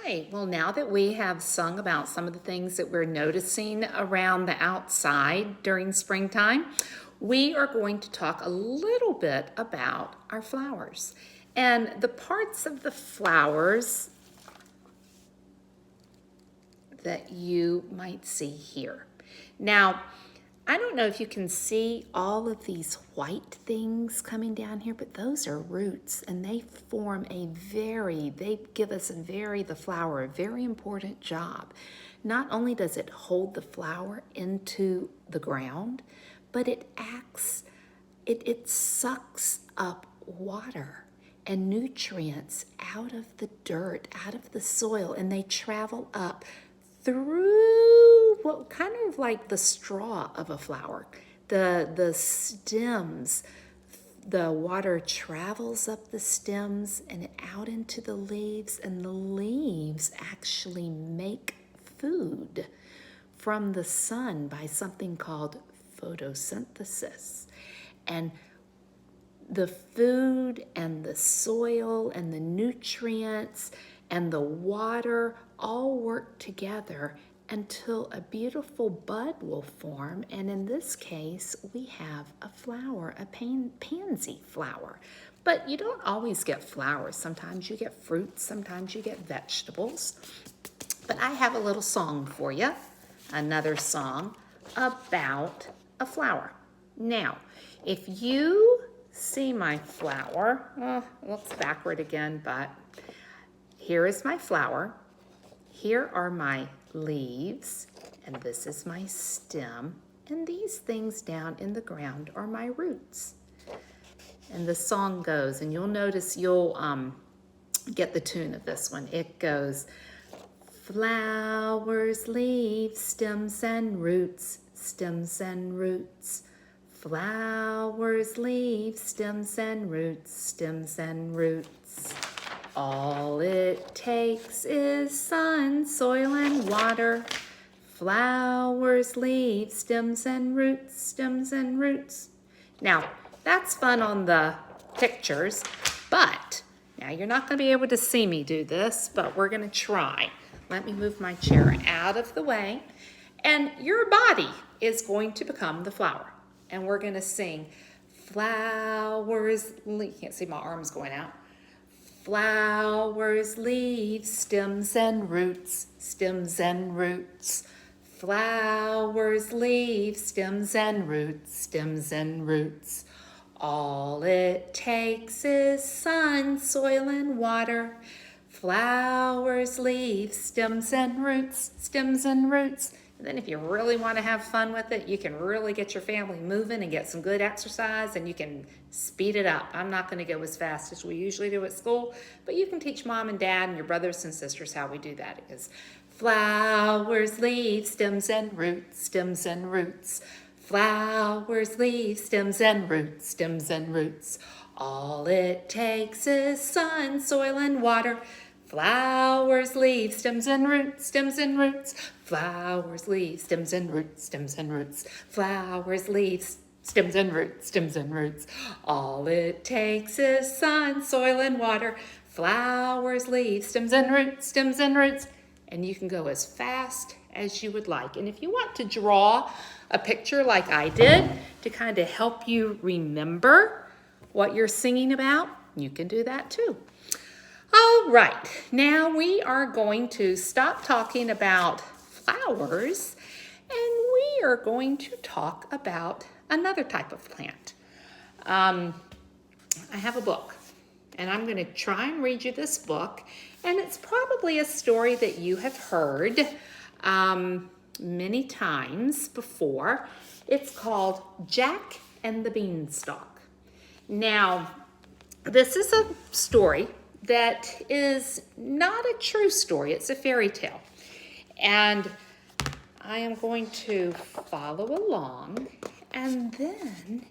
right, well, now that we have sung about some of the things that we're noticing around the outside during springtime, we are going to talk a little bit about our flowers and the parts of the flowers that you might see here. Now, I don't know if you can see all of these white things coming down here, but those are roots, and they form they give the flower a very important job. Not only does it hold the flower into the ground, but it sucks up water and nutrients out of the dirt, out of the soil, and they travel up through what kind of like the straw of a flower. The stems, the water travels up the stems and out into the leaves, and the leaves actually make food from the sun by something called photosynthesis. And the food and the soil and the nutrients and the water all work together until a beautiful bud will form. And in this case, we have a flower, a pansy flower. But you don't always get flowers. Sometimes you get fruits, sometimes you get vegetables. But I have a little song for you, another song about a flower. Now, if you see my flower, looks backward again, but here is my flower. Here are my leaves, and this is my stem, and these things down in the ground are my roots. And the song goes, and you'll notice you'll get the tune of this one. It goes, flowers, leaves, stems and roots, stems and roots. Flowers, leaves, stems and roots, stems and roots. All it takes is sun, soil, and water. Flowers, leaves, stems and roots, stems and roots. Now, that's fun on the pictures, but now you're not going to be able to see me do this, but we're going to try. Let me move my chair out of the way, and your body is going to become the flower. And we're going to sing flowers, you can't see my arms going out. Flowers, leaves, stems and roots, stems and roots. Flowers, leaves, stems and roots, stems and roots. All it takes is sun, soil, and water. Flowers, leaves, stems and roots, stems and roots. And then if you really want to have fun with it, you can really get your family moving and get some good exercise, and you can speed it up. I'm not going to go as fast as we usually do at school, but you can teach mom and dad and your brothers and sisters how we do that. It is flowers, leaves, stems and roots, stems and roots. Flowers, leaves, stems and roots, stems and roots. All it takes is sun, soil, and water. Flowers, leaves, stems and roots, stems and roots. Flowers, leaves, stems and roots, stems and roots. Flowers, leaves, stems and roots, stems and roots. All it takes is sun, soil, and water. Flowers, leaves, stems and roots, stems and roots. And you can go as fast as you would like. And if you want to draw a picture like I did to kind of help you remember what you're singing about, you can do that too. All right, now we are going to stop talking about flowers, and we are going to talk about another type of plant. I have a book, and I'm going to try and read you this book, and it's probably a story that you have heard many times before. It's called Jack and the Beanstalk. Now, this is a story that is not a true story. It's a fairy tale. And I am going to follow along, and then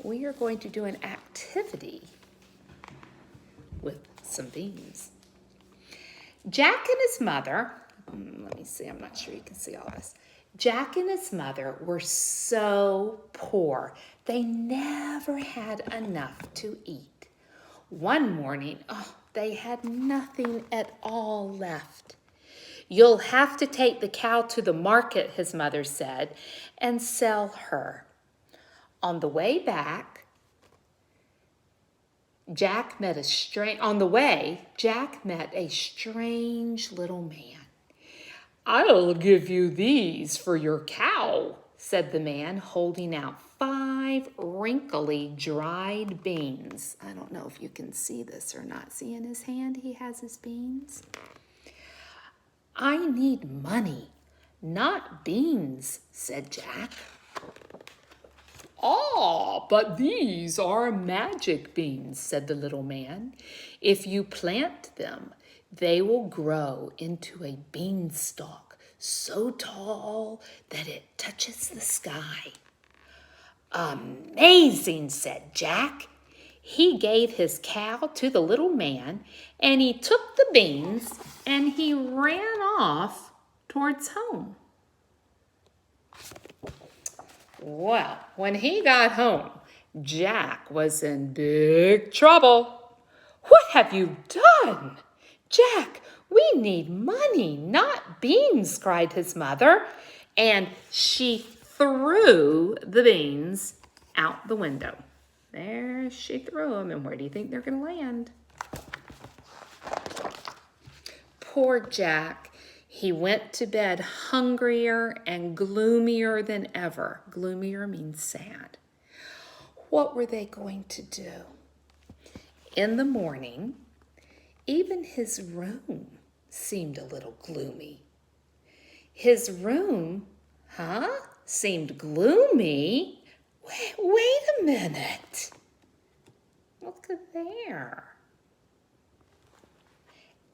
we are going to do an activity with some beans. Jack and his mother, let me see, I'm not sure you can see all this. Jack and his mother were so poor. They never had enough to eat. One morning, They had nothing at all left. "You'll have to take the cow to the market," his mother said, "and sell her." On the way back, Jack met a strange little man. "I'll give you these for your cow," said the man, holding out 5 wrinkly dried beans. I don't know if you can see this or not. See in his hand, he has his beans. "I need money, not beans," said Jack. "Ah, but these are magic beans," said the little man. "If you plant them, they will grow into a beanstalk so tall that it touches the sky." "Amazing," said Jack. He gave his cow to the little man, and he took the beans, and he ran off towards home. Well, when he got home, Jack was in big trouble. "What have you done? Jack, we need money, not beans," cried his mother. And she threw the beans out the window. There she threw them, and where do you think they're going to land? Poor Jack. He went to bed hungrier and gloomier than ever. Gloomier means sad. What were they going to do? In the morning, even his room seemed a little gloomy. His room, seemed gloomy? Wait a minute. Look at there.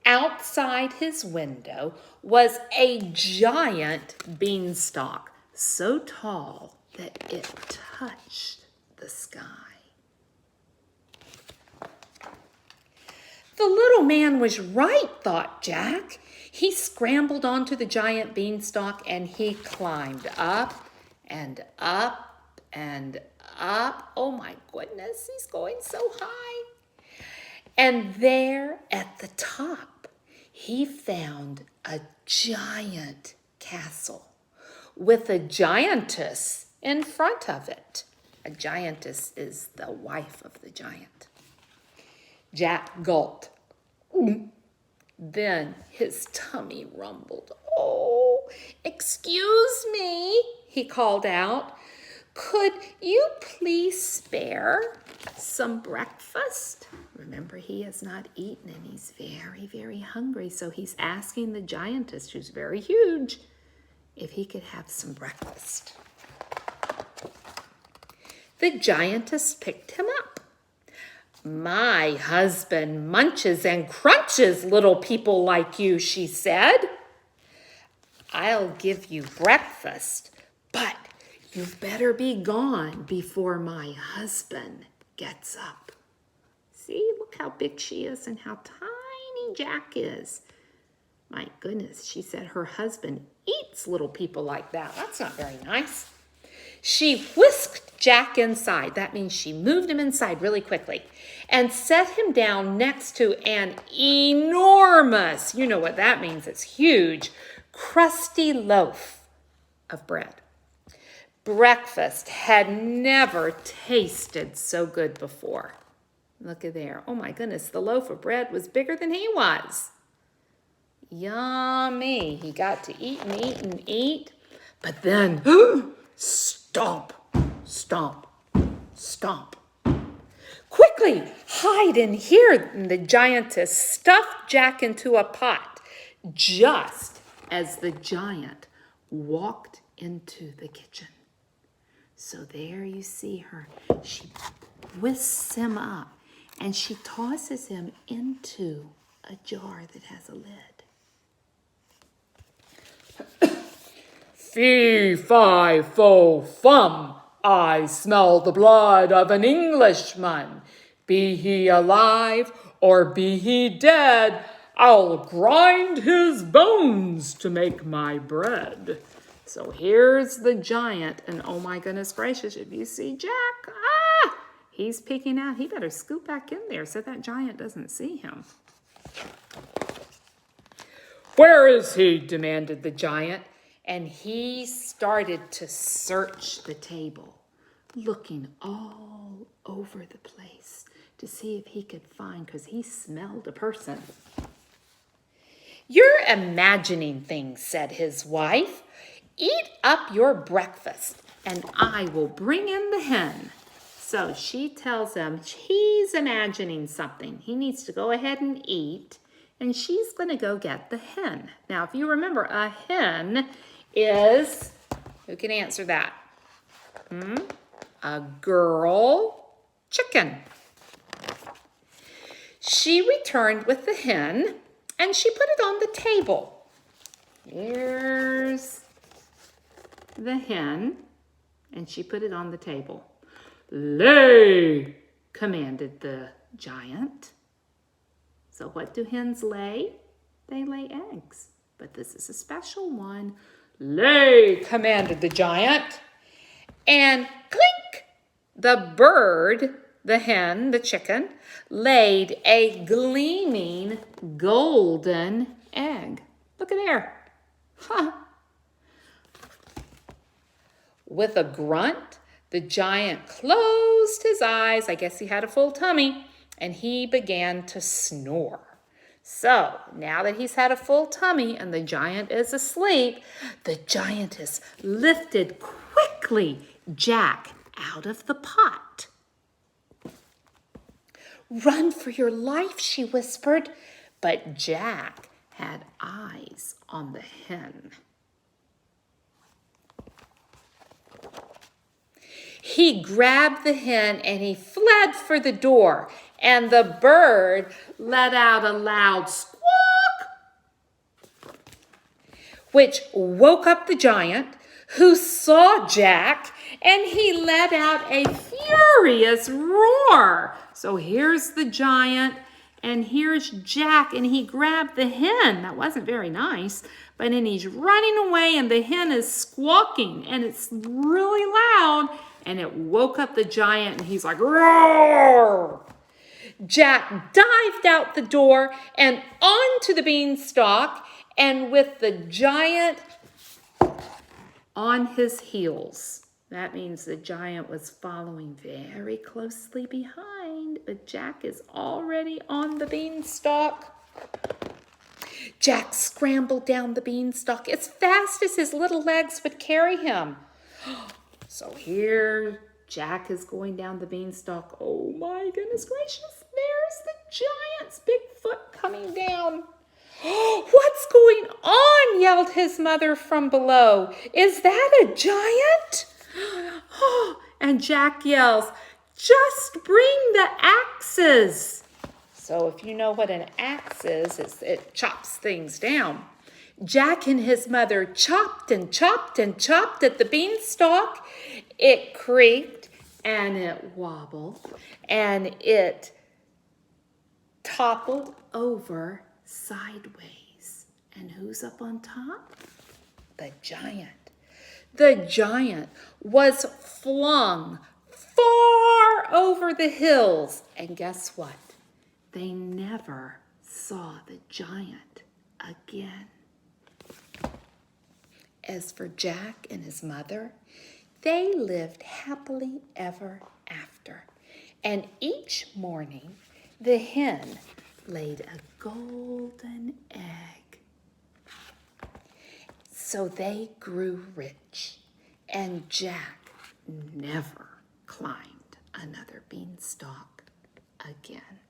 Outside his window was a giant beanstalk, so tall that it touched the sky. The little man was right, thought Jack. He scrambled onto the giant beanstalk and he climbed up and up and up. Oh my goodness, he's going so high. And there at the top, he found a giant castle with a giantess in front of it. A giantess is the wife of the giant. Jack gulped. Then his tummy rumbled. "Oh, excuse me," he called out. "Could you please spare some breakfast?" Remember, he has not eaten and he's very, very hungry. So he's asking the giantess, who's very huge, if he could have some breakfast. The giantess picked him up. "My husband munches and crunches little people like you," she said. "I'll give you breakfast, but you'd better be gone before my husband gets up." See, look how big she is and how tiny Jack is. My goodness, she said her husband eats little people like that. That's not very nice. She whisked Jack inside. That means she moved him inside really quickly and set him down next to an enormous, you know what that means, it's huge, crusty loaf of bread. Breakfast had never tasted so good before. Look at there. Oh my goodness, the loaf of bread was bigger than he was. Yummy. He got to eat and eat and eat. But then, stomp, stomp, stomp. "Quickly, hide in here." And the giantess stuffed Jack into a pot just as the giant walked into the kitchen. So there you see her. She whisks him up and she tosses him into a jar that has a lid. "Fee, fi, fo, fum, I smell the blood of an Englishman. Be he alive or be he dead, I'll grind his bones to make my bread." So here's the giant, and oh my goodness gracious, if you see Jack, he's peeking out. He better scoot back in there so that giant doesn't see him. "Where is he?" demanded the giant, and he started to search the table, looking all over the place to see if he could find, because he smelled a person. "You're imagining things," said his wife. "Eat up your breakfast, and I will bring in the hen." So she tells him he's imagining something. He needs to go ahead and eat, and she's going to go get the hen. Now, if you remember, a hen is, who can answer that? A girl chicken. She returned with the hen, and she put it on the table. Here's the hen, and she put it on the table. "Lay," commanded the giant. So what do hens lay? They lay eggs, but this is a special one. "Lay," commanded the giant. And clink, the bird, the hen, the chicken, laid a gleaming golden egg. Look at there. Huh. With a grunt, the giant closed his eyes. I guess he had a full tummy, and he began to snore. So now that he's had a full tummy and the giant is asleep, the giantess lifted quickly Jack out of the pot. "Run for your life," she whispered, but Jack had eyes on the hen. He grabbed the hen and he fled for the door, and the bird let out a loud squawk, which woke up the giant, who saw Jack, and he let out a furious roar. So here's the giant, and here's Jack, and he grabbed the hen. That wasn't very nice, but then he's running away, and the hen is squawking, and it's really loud, and it woke up the giant, and he's like, "Roar!" Jack dived out the door and onto the beanstalk, and with the giant on his heels. That means the giant was following very closely behind, but Jack is already on the beanstalk. Jack scrambled down the beanstalk as fast as his little legs would carry him. So here Jack is going down the beanstalk. Oh my goodness gracious, there's the giant's big foot coming down. "What's going on?" yelled his mother from below. "Is that a giant?" And Jack yells, "Just bring the axes." So if you know what an axe is, it chops things down. Jack and his mother chopped and chopped and chopped at the beanstalk. It creaked and it wobbled and it toppled over sideways. And who's up on top? The giant. The giant was flung far over the hills. And guess what? They never saw the giant again. As for Jack and his mother, they lived happily ever after. And each morning, the hen laid a golden egg. So they grew rich, and Jack never climbed another beanstalk again.